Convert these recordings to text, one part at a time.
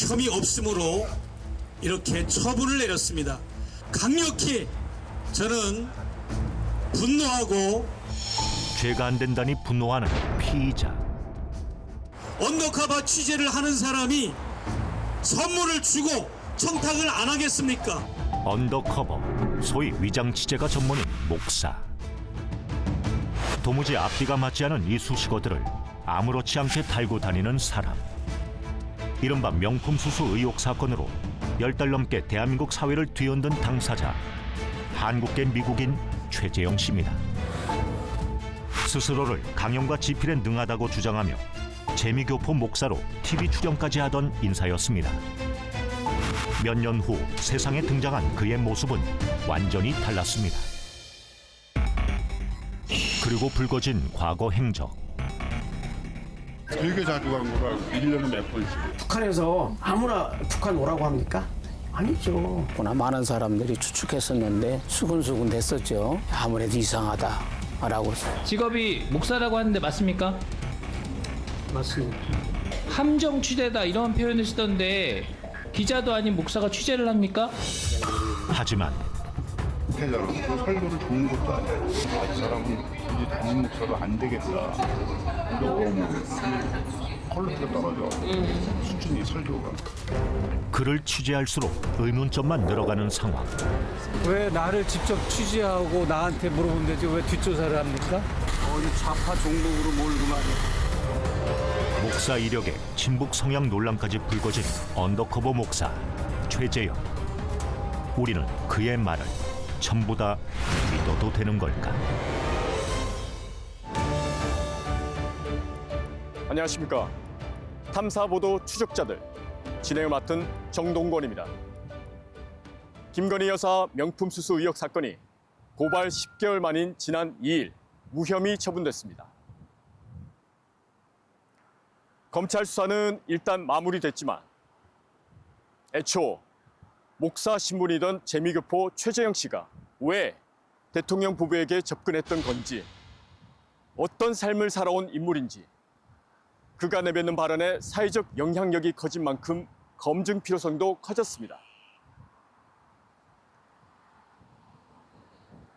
혐의 없음으로 이렇게 처분을 내렸습니다. 강력히 저는 분노하고 죄가 안 된다니 분노하는 피의자. 언더커버 취재를 하는 사람이 선물을 주고 청탁을 안 하겠습니까? 언더커버, 소위 위장 취재가 전문인 목사. 도무지 앞뒤가 맞지 않은 이 수식어들을 아무렇지 않게 달고 다니는 사람. 이른바 명품 수수 의혹 사건으로 10달 넘게 대한민국 사회를 뒤흔든 당사자, 한국계 미국인 최재형 씨입니다. 스스로를 강연과 집필에 능하다고 주장하며 재미교포 목사로 TV 출연까지 하던 인사였습니다. 몇 년 후 세상에 등장한 그의 모습은 완전히 달랐습니다. 그리고 불거진 과거 행적. 되게 자주 간 거라 1년에 몇 번씩. 북한에서 아무나 북한 오라고 합니까? 아니죠. 보나 많은 사람들이 추측했었는데 수근수근 됐었죠. 아무래도 이상하다라고. 직업이 목사라고 하는데 맞습니까? 맞습니다. 함정 취재다 이런 표현을 쓰던데 기자도 아닌 목사가 취재를 합니까? 하지만 목회자로 그 설교를 듣는 것도 아니야. 이 사람은 이제 담임 목사로 안 되겠다. 너무 퀄리티가 떨어져. 수준이 설교가. 그를 취재할수록 의문점만 늘어가는 상황. 왜 나를 직접 취재하고 나한테 물어본 데지 왜 뒷조사를 합니까? 어디 좌파 종북으로 몰고 말이야. 목사 이력에 친북 성향 논란까지 불거진 언더커버 목사 최재형. 우리는 그의 말을 전부 다 믿어도 되는 걸까? 안녕하십니까. 탐사보도 추적자들 진행을 맡은 정동권입니다. 김건희 여사 명품 수수 의혹 사건이 고발 10개월 만인 지난 2일 무혐의 처분됐습니다. 검찰 수사는 일단 마무리됐지만 애초 목사 신분이던 재미교포 최재형 씨가 왜 대통령 부부에게 접근했던 건지, 어떤 삶을 살아온 인물인지, 그가 내뱉는 발언에 사회적 영향력이 커진 만큼 검증 필요성도 커졌습니다.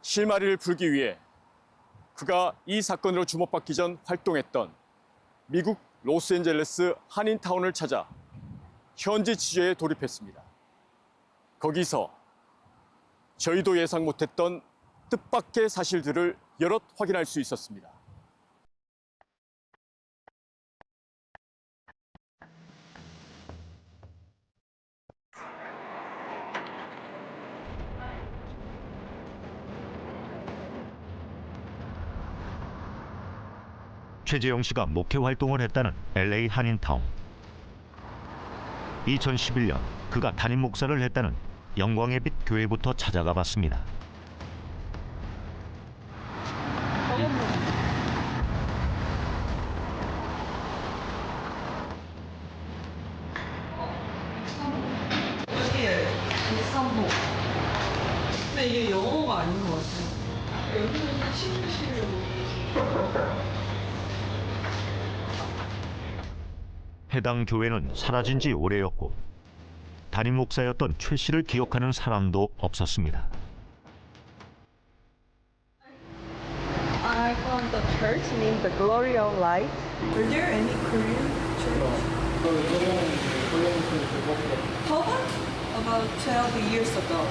실마리를 풀기 위해 그가 이 사건으로 주목받기 전 활동했던 미국 로스앤젤레스 한인타운을 찾아 현지 취재에 돌입했습니다. 거기서 저희도 예상 못했던 뜻밖의 사실들을 여럿 확인할 수 있었습니다. 최재형 씨가 목회 활동을 했다는 LA 한인타운. 2011년 그가 담임 목사를 했다는 영광의 빛 교회부터 찾아가 봤습니다. 여기에 비싼복. 근데 이게 영어가 아닌 것 같아요. 여기는 치우시려고. 해당 교회는 사라진 지 오래였고 담임 목사였던 최 씨를 기억하는 사람도 없었습니다. I found the church named the Glory of Light. Are there any Korean church? Toba? About 12 years ago.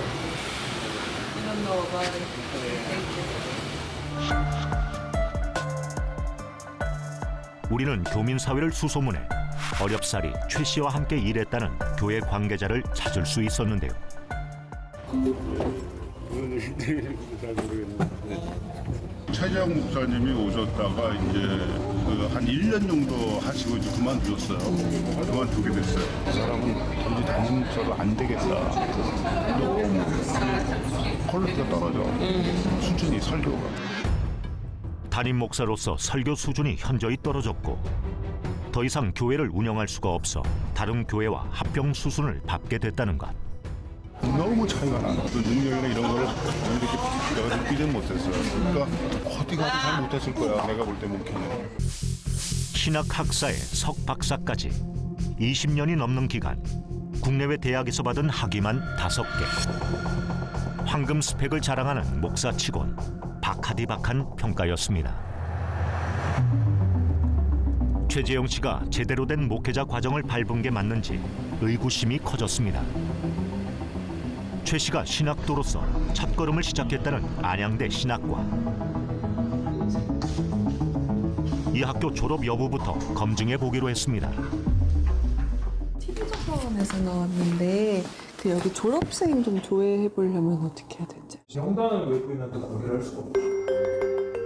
You don't know about it. Thank you. 우리는 교민 사회를 수소문해 어렵사리 최 씨와 함께 일했다는 교회 관계자를 찾을 수 있었는데요. 최재형 목사님이 오셨다가 이제 한 1년 정도 하시고 이제 그만두셨어요. 그만두게 됐어요. 이 사람은 이제 담임 목사로 안 되겠다. 너무 퀄리티가 떨어져. 수준이 설교가. 담임 목사로서 설교 수준이 현저히 떨어졌고 더 이상 교회를 운영할 수가 없어 다른 교회와 합병 수순을 밟게 됐다는 것. 너무 차이가 나. 그 능력이나 이런 거를 이렇게 내가 느끼지는 못했어요. 그러니까 어디 가도 잘 못했을 거야. 내가 볼 때 목회는. 신학 학사에 석 박사까지 20년이 넘는 기간 국내외 대학에서 받은 학위만 5개. 황금 스펙을 자랑하는 목사치곤 박하디박한 평가였습니다. 최재영 씨가 제대로 된 목회자 과정을 밟은 게 맞는지 의구심이 커졌습니다. 최 씨가 신학도로서 첫걸음을 시작했다는 안양대 신학과. 이 학교 졸업 여부부터 검증해 보기로 했습니다. TV조선에서 나왔는데 여기 졸업생 좀 조회해 보려면 어떻게 해야 되지? 정당한 외부인한테 공개를 할 수가 없고.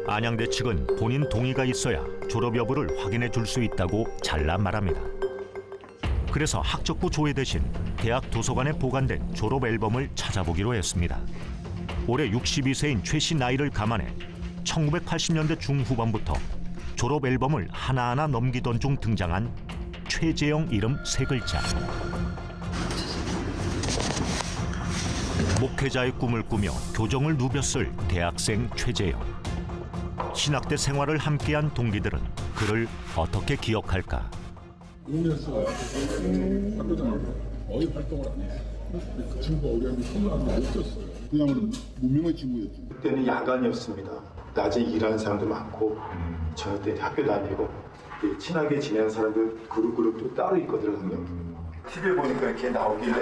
안양대 측은 본인 동의가 있어야 졸업 여부를 확인해 줄 수 있다고 잘라 말합니다. 그래서 학적부 조회 대신 대학 도서관에 보관된 졸업 앨범을 찾아보기로 했습니다. 올해 62세인 최 씨 나이를 감안해 1980년대 중후반부터 졸업 앨범을 하나하나 넘기던 중 등장한 최재영 이름 3글자. 목회자의 꿈을 꾸며 교정을 누볐을 대학생 최재영. 신학대 생활을 함께한 동기들은 그를 어떻게 기억할까? 어디 활동을 안 했어요. 그 친구가 우리한테 선물한 게 없었어요. 그냥 무명의 친구였죠. 그때는 야간이었습니다. 낮에 일하는 사람도 많고 저녁 때 학교 다니고 친하게 지내는 사람들 그룹도 따로 있거든요. TV에 보니까 이렇게 나오길래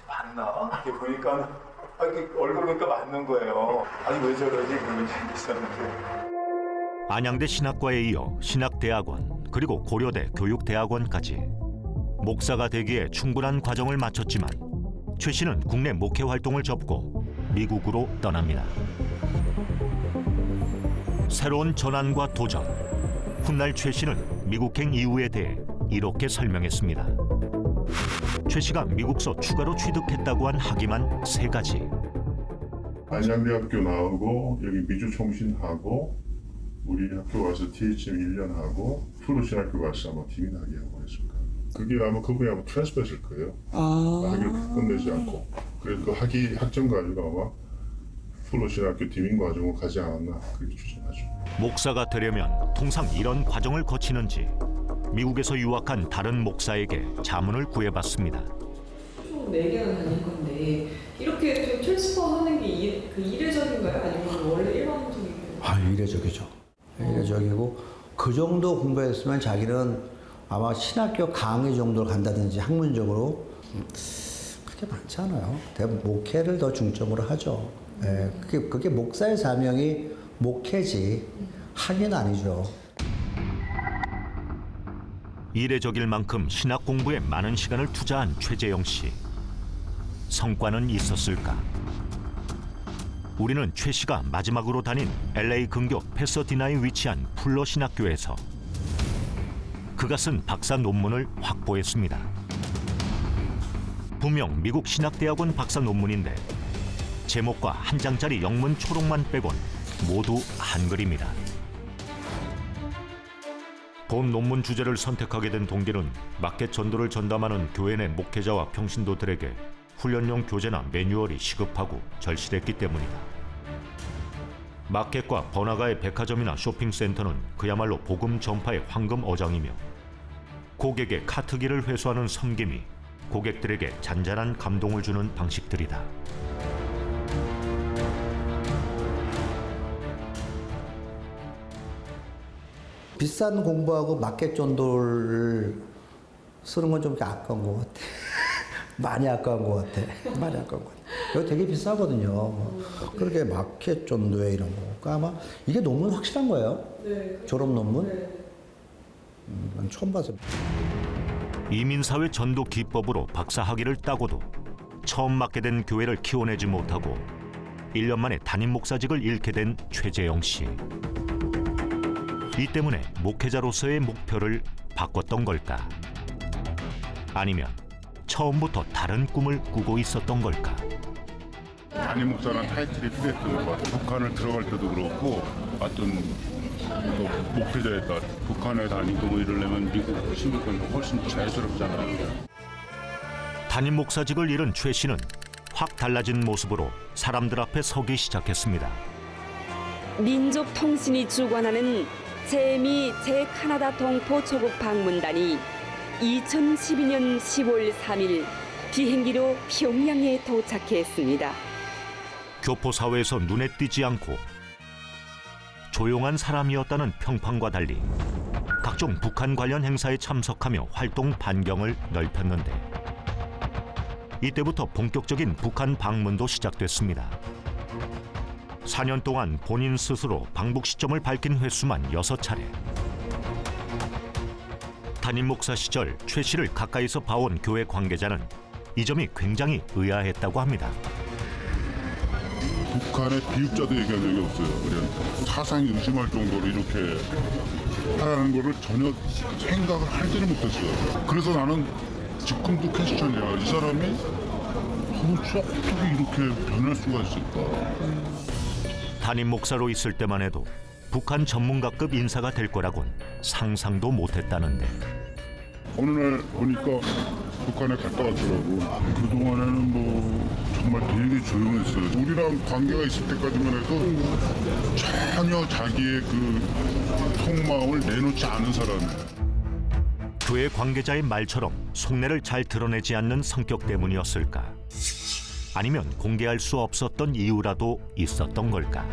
맞나? 이렇게 보니까 이렇게 얼굴 보니까 맞는 거예요. 아니 왜 저러지? 그런 적이 있었는데. 안양대 신학과에 이어 신학대학원 그리고 고려대 교육대학원까지 목사가 되기에 충분한 과정을 마쳤지만 최 씨는 국내 목회 활동을 접고 미국으로 떠납니다. 새로운 전환과 도전. 훗날 최 씨는 미국행 이유에 대해 이렇게 설명했습니다. 최 씨가 미국서 추가로 취득했다고 한 학위만 3가지. 안양대학교 나오고 여기 미주총신하고 우리 학교 와서 THM 1년 하고 플루신학교 가서 아마 디민학위 하고 했을 거예요. 그게 아마 그분이 아마 트랜스퍼했을 거예요. 학위를 끝내지 않고. 그래서 그 학점 가지고 아마 플루신학교 디민 과정을 가지 않았나 그렇게 추정하죠. 목사가 되려면 통상 이런 과정을 거치는지 미국에서 유학한 다른 목사에게 자문을 구해봤습니다. 4개나 다닐 건데 이렇게 좀 트랜스퍼하는 게 이례적인가요? 아니면 원래 일반적인가요? 이례적이죠. 이례적이고 그 정도 공부했으면 자기는 아마 신학교 강의 정도를 간다든지 학문적으로 그렇게 많지 않아요. 대부분 목회를 더 중점으로 하죠. 예, 그게 목사의 사명이 목회지 학위는 아니죠. 이례적일 만큼 신학 공부에 많은 시간을 투자한 최재영 씨. 성과는 있었을까? 우리는 최 씨가 마지막으로 다닌 LA 근교 패서디나에 위치한 풀러 신학교에서 그가 쓴 박사 논문을 확보했습니다. 분명 미국 신학대학원 박사 논문인데 제목과 한 장짜리 영문 초록만 빼곤 모두 한글입니다. 본 논문 주제를 선택하게 된 동기는 마켓 전도를 전담하는 교회 내 목회자와 평신도들에게 훈련용 교재나 매뉴얼이 시급하고 절실했기 때문이다. 마켓과 번화가의 백화점이나 쇼핑센터는 그야말로 복음 전파의 황금 어장이며 고객의 카트기를 회수하는 섬김이 고객들에게 잔잔한 감동을 주는 방식들이다. 비싼 공부하고 마켓 전도를 쓰는 건 좀 아까운 것 같아. 많이 아까운 것 같아. 많이 아까운 것 같아. 이거 되게 비싸거든요. 그렇게 마켓 전도에 이런 거. 그러니까 아마 이게 논문 확실한 거예요? 네. 졸업 논문? 네. 난 처음 봐서. 이민사회 전도 기법으로 박사 학위를 따고도 처음 맡게 된 교회를 키워내지 못하고 1년 만에 담임 목사직을 잃게 된 최재영 씨. 이 때문에 목회자로서의 목표를 바꿨던 걸까? 아니면 처음부터 다른 꿈을 꾸고 있었던 걸까? 담임 목사라는 타이틀이 필요했던 것 같아요. 북한을 들어갈 때도 그렇고 어떤 목표자였다. 북한에 다니고 뭐 이러려면 미국 신분권이 훨씬 자유스럽잖아요. 담임 목사직을 잃은 최 씨는 확 달라진 모습으로 사람들 앞에 서기 시작했습니다. 민족통신이 주관하는 재미 제카나다 동포 조국 방문단이 2012년 10월 3일 비행기로 평양에 도착했습니다. 교포 사회에서 눈에 띄지 않고 조용한 사람이었다는 평판과 달리 각종 북한 관련 행사에 참석하며 활동 반경을 넓혔는데 이때부터 본격적인 북한 방문도 시작됐습니다. 4년 동안 본인 스스로 방북 시점을 밝힌 횟수만 6차례. 담임 목사 시절 최 씨를 가까이서 봐온 교회 관계자는 이 점이 굉장히 의아했다고 합니다. 북한의 비육자도 얘기한 적이 없어요. 그래 사상이 의심할 정도로 이렇게 하라는 거를 전혀 생각을 하지를 못했어요. 그래서 나는 지금도 퀘스천이야. 이 사람이 도대체 어떻게 이렇게 변할 수가 있을까? 담임 목사로 있을 때만 해도 북한 전문가급 인사가 될 거라곤 상상도 못했다는데 어느 날 보니까 북한에 갔다 왔더라고. 그동안에는 뭐 정말 되게 조용했어요. 우리랑 관계가 있을 때까지만 해도 전혀 자기의 그 속마음을 내놓지 않은 사람이에요. 교회 관계자의 말처럼 속내를 잘 드러내지 않는 성격 때문이었을까? 아니면 공개할 수 없었던 이유라도 있었던 걸까?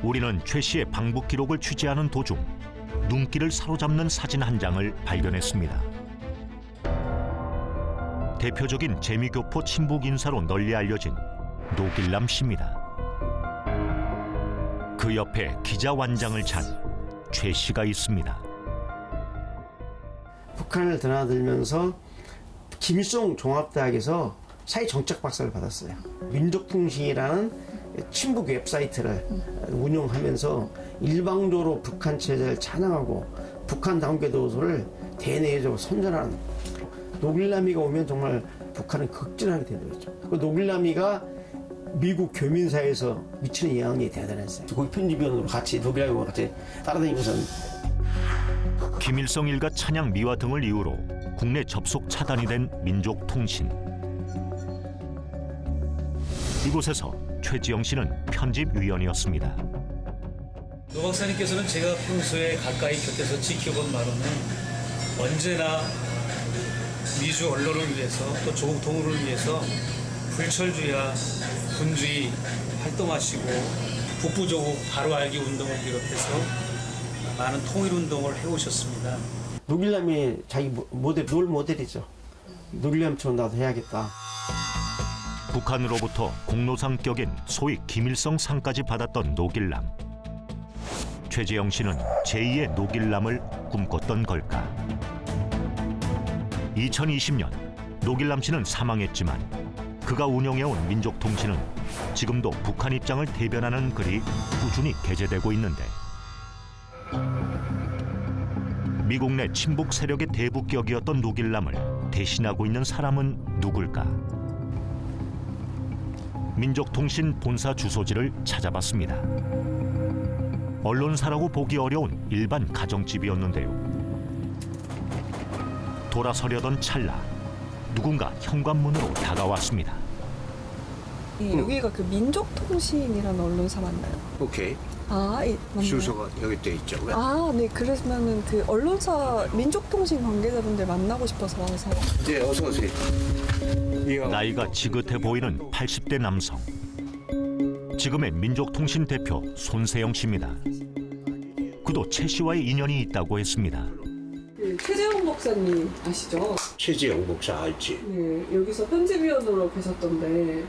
우리는 최 씨의 방북 기록을 취재하는 도중 눈길을 사로잡는 사진 한 장을 발견했습니다. 대표적인 재미교포 친북 인사로 널리 알려진 노길남 씨입니다. 그 옆에 기자완장을 찬 최 씨가 있습니다. 북한을 드나들면서 김일성 종합대학에서 사회정책 박사를 받았어요. 민족통신이라는 친북 웹사이트를 운영하면서 일방적으로 북한 체제를 찬양하고 북한 단계도서를 대내적으로 선전하는 노길남이가 오면 정말 북한은 극진하게 되더랬죠. 그 노길남이가 미국 교민사에서 미치는 영향이 대단했어요. 거기 편집위원으로 같이 노길남이와 같이 따라다니면서 김일성 일가 찬양 미화 등을 이유로 국내 접속 차단이 된 민족통신. 이곳에서 최지영 씨는 편집위원이었습니다. 노 박사님께서는 제가 평소에 가까이 곁에서 지켜본 바로는 언제나 미주 언론을 위해서 또 조국 통일을 위해서 불철주야 군주의 활동하시고 북부조국 바로 알기 운동을 비롯해서 많은 통일운동을 해오셨습니다. 노길남이 자기 모델, 롤 모델이죠. 노길남처럼 나도 해야겠다. 북한으로부터 공로상 격인 소위 김일성 상까지 받았던 노길남. 최재영 씨는 제2의 노길남을 꿈꿨던 걸까? 2020년 노길남 씨는 사망했지만 그가 운영해온 민족통신은 지금도 북한 입장을 대변하는 글이 꾸준히 게재되고 있는데 미국 내 친북 세력의 대북격이었던 노길남을 대신하고 있는 사람은 누굴까? 민족통신 본사 주소지를 찾아봤습니다. 언론사라고 보기 어려운 일반 가정집이었는데요. 돌아서려던 찰나 누군가 현관문으로 다가왔습니다. 여기가 그 민족통신이라는 언론사 맞나요? 오케이. 아, 맞나요? 주소가 여기 돼 있죠. 아, 네. 그러면은 그 언론사 민족통신 관계자분들 만나고 싶어서 와서. 네, 어서 오세요. 나이가 지긋해 보이는 80대 남성. 지금의 민족통신 대표 손세영 씨입니다. 그도 최 씨와의 인연이 있다고 했습니다. 네, 최재형 목사님 아시죠? 최재형 목사 알지? 네, 여기서 편집위원으로 계셨던데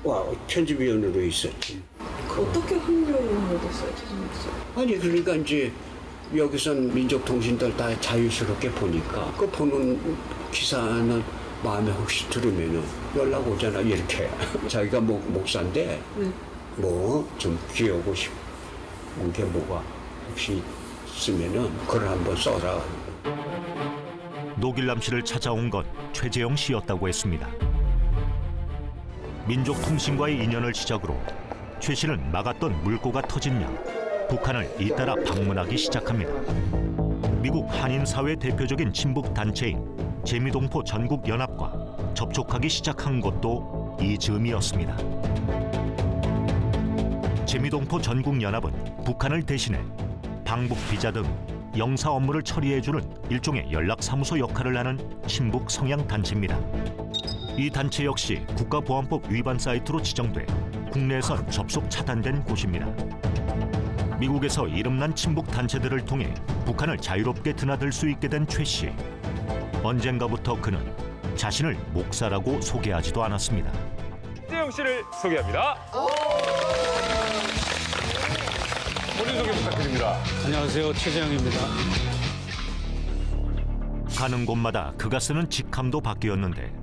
와, 편집위원으로 있었지. 어떻게 합류를 됐어요, 최재형 목사? 아니, 그러니까 이제 여기선 민족통신들 다 자유스럽게 보니까 그 보는 기사는 마음에 혹시 들으면은 연락 오잖아, 이렇게. 자기가 목사인데 네. 뭐 좀 기억하고 싶은 게 뭐가 혹시 있으면은 글을 한번 써라. 노길남 씨를 찾아온 건 최재영 씨였다고 했습니다. 민족통신과의 인연을 시작으로 최 씨는 막았던 물꼬가 터진 양 북한을 잇따라 방문하기 시작합니다. 미국 한인사회 대표적인 친북 단체인 재미동포 전국연합과 접촉하기 시작한 것도 이 즈음이었습니다. 재미동포 전국연합은 북한을 대신해 방북 비자 등 영사 업무를 처리해주는 일종의 연락사무소 역할을 하는 친북 성향 단체입니다. 이 단체 역시 국가보안법 위반 사이트로 지정돼 국내에선 접속 차단된 곳입니다. 미국에서 이름난 친북 단체들을 통해 북한을 자유롭게 드나들 수 있게 된 최 씨. 언젠가부터 그는 자신을 목사라고 소개하지도 않았습니다. 최재형 씨를 소개합니다. 본인 소개 부탁드립니다. 안녕하세요. 최재형입니다. 가는 곳마다 그가 쓰는 직함도 바뀌었는데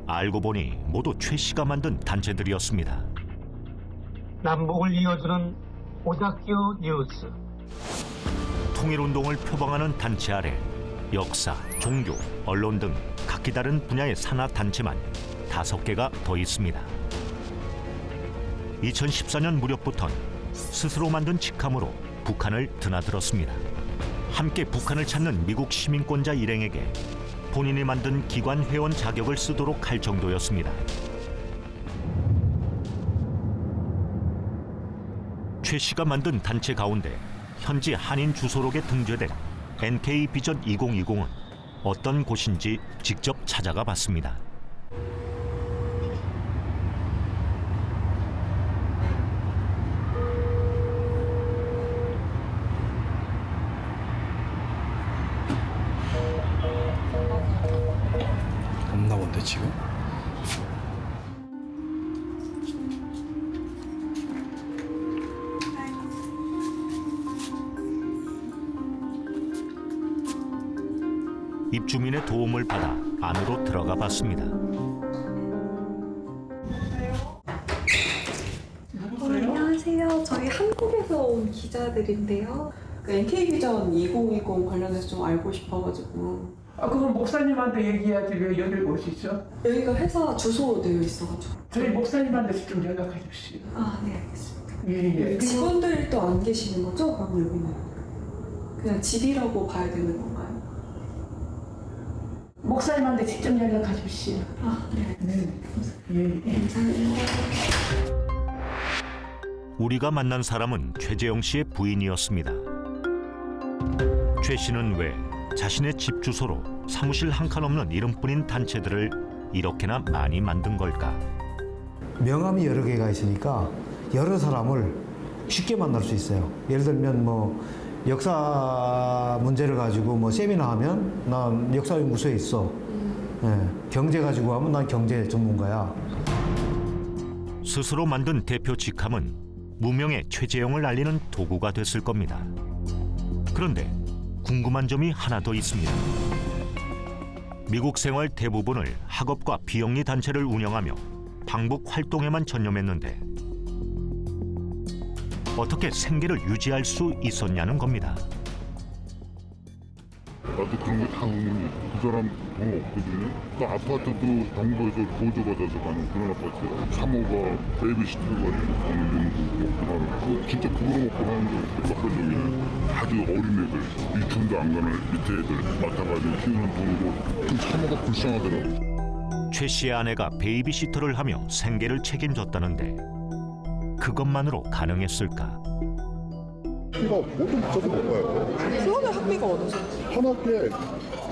알고 보니 모두 최 씨가 만든 단체들이었습니다. 남북을 이어주는 오작교 뉴스. 통일운동을 표방하는 단체 아래 역사, 종교, 언론 등 각기 다른 분야의 산하 단체만 5개가 더 있습니다. 2014년 무렵부터는 스스로 만든 직함으로 북한을 드나들었습니다. 함께 북한을 찾는 미국 시민권자 일행에게 본인이 만든 기관 회원 자격을 쓰도록 할 정도였습니다. 최 씨가 만든 단체 가운데 현지 한인 주소록에 등재된 NK 비전 2020은 어떤 곳인지 직접 찾아가 봤습니다. 없나 본데 지금? 입주민의 도움을 받아 안으로 들어가 봤습니다. 안녕하세요. 저희 한국에서 온 기자들인데요. 그 NK비전 2020 관련해서 좀 알고 싶어가지고. 그건 목사님한테 얘기해야지 왜 여길 오시죠? 여기가 회사 주소로 되어 있어가지고. 저희 목사님한테 좀 연락해 주시오. 네, 알겠습니다. 예. 직원들도 안 계시는 거죠? 그럼 여기는 그냥 집이라고 봐야 되는 건가요? 목사님한테 직접 연락하십시오. 네. 감사합니다. 우리가 만난 사람은 최재형 씨의 부인이었습니다. 최 씨는 왜 자신의 집 주소로 사무실 한 칸 없는 이름뿐인 단체들을 이렇게나 많이 만든 걸까? 명함이 여러 개가 있으니까 여러 사람을 쉽게 만날 수 있어요. 예를 들면 뭐 역사 문제를 가지고 뭐 세미나 하면 난 역사연구소에 있어. 경제 가지고 하면 난 경제 전문가야. 스스로 만든 대표 직함은 무명의 최재형을 알리는 도구가 됐을 겁니다. 그런데 궁금한 점이 하나 더 있습니다. 미국 생활 대부분을 학업과 비영리 단체를 운영하며 방북 활동에만 전념했는데 어떻게 생계를 유지할 수 있었냐는 겁니다. 나도 그런 거 다 의문이야. 그 사람 돈 없거든요. 그 아파트도 정부에서 보조받아서 가는 그런 아파트야. 사모가 베이비시터를 가는 정도. 진짜 그거로 먹고 사는데 막걸리는 아주 어린 애들, 유치원도 안 가는 밑에 애들 맡아가지고 키우는 돈으로 좀 사모가 불쌍하더라고. 최 씨의 아내가 베이비시터를 하며 생계를 책임졌다는데 그것만으로 가능했을까? 키가 모두 붙여서 못 가요. 수원의 학비가 어느 정도? 한 학기에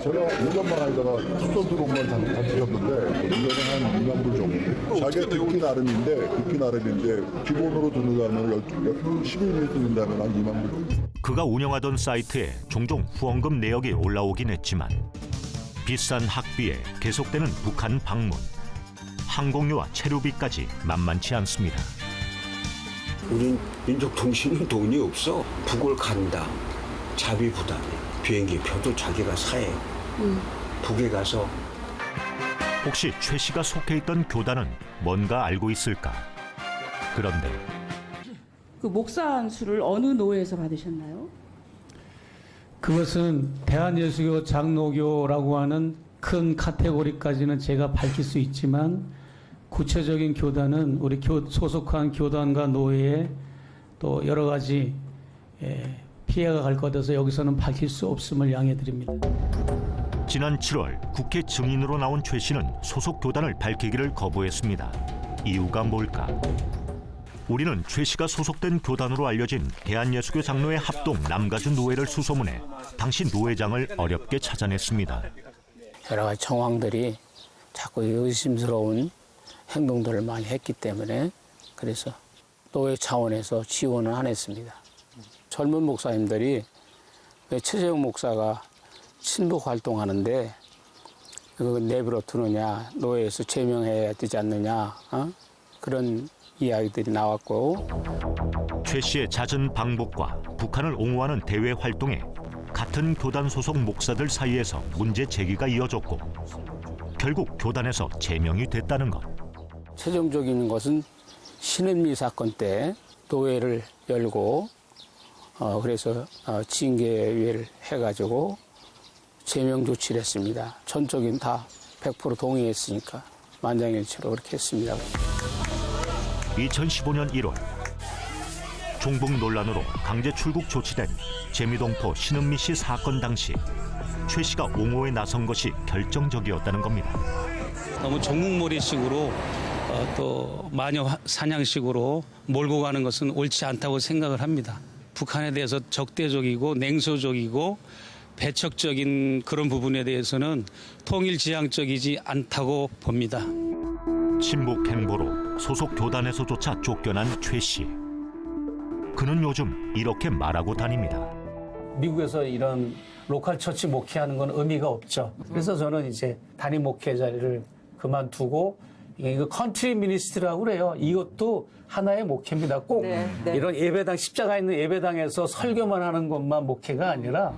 제가 1년만 하다가 숙소 들어온만 잡혔는데 1년에 한 2만 불 정도. 자기가 듣기 나름인데 기본으로 드는다면 12일 드는다면 한 2만 불. 그가 운영하던 사이트에 종종 후원금 내역이 올라오긴 했지만 비싼 학비에 계속되는 북한 방문, 항공료와 체류비까지 만만치 않습니다. 우린 민족통신은 돈이 없어. 북을 간다. 자비 부담해. 비행기 표도 자기가 사해. 북에 가서. 혹시 최 씨가 속해 있던 교단은 뭔가 알고 있을까? 그런데 그 목사 안수를 어느 노회에서 받으셨나요? 그것은 대한예수교 장로교라고 하는 큰 카테고리까지는 제가 밝힐 수 있지만 구체적인 교단은 우리 소속한 교단과 노회에 또 여러 가지 피해가 갈 것 같아서 여기서는 밝힐 수 없음을 양해드립니다. 지난 7월 국회 증인으로 나온 최 씨는 소속 교단을 밝히기를 거부했습니다. 이유가 뭘까? 우리는 최 씨가 소속된 교단으로 알려진 대한예수교 장로회 합동 남가주 노회를 수소문해 당시 노회장을 어렵게 찾아냈습니다. 여러 가지 정황들이 자꾸 의심스러운 행동들을 많이 했기 때문에 그래서 노회 차원에서 지원을 안 했습니다. 젊은 목사님들이 왜 최재형 목사가 친북 활동하는데 그거 내버려 두느냐, 노회에서 제명해야 되지 않느냐, 그런 이야기들이 나왔고. 최 씨의 잦은 방북과 북한을 옹호하는 대외 활동에 같은 교단 소속 목사들 사이에서 문제 제기가 이어졌고 결국 교단에서 제명이 됐다는 것. 최종적인 것은 신은미 사건 때 노회를 열고 그래서 징계위를 해가지고 제명 조치를 했습니다. 전적인 다 100% 동의했으니까 만장일치로 그렇게 했습니다. 2015년 1월 종북 논란으로 강제 출국 조치된 재미동포 신은미 씨 사건 당시 최 씨가 옹호에 나선 것이 결정적이었다는 겁니다. 너무 종국몰이식으로 또 마녀 사냥식으로 몰고 가는 것은 옳지 않다고 생각을 합니다. 북한에 대해서 적대적이고 냉소적이고 배척적인 그런 부분에 대해서는 통일지향적이지 않다고 봅니다. 친북 행보로 소속 교단에서조차 쫓겨난 최 씨. 그는 요즘 이렇게 말하고 다닙니다. 미국에서 이런 로컬 처치 목회하는 건 의미가 없죠. 그래서 저는 이제 단임 목회 자리를 그만두고 이거 컨트리 미니스트라고 그래요. 이것도 하나의 목회입니다. 꼭 이런 예배당, 십자가 있는 예배당에서 설교만 하는 것만 목회가 아니라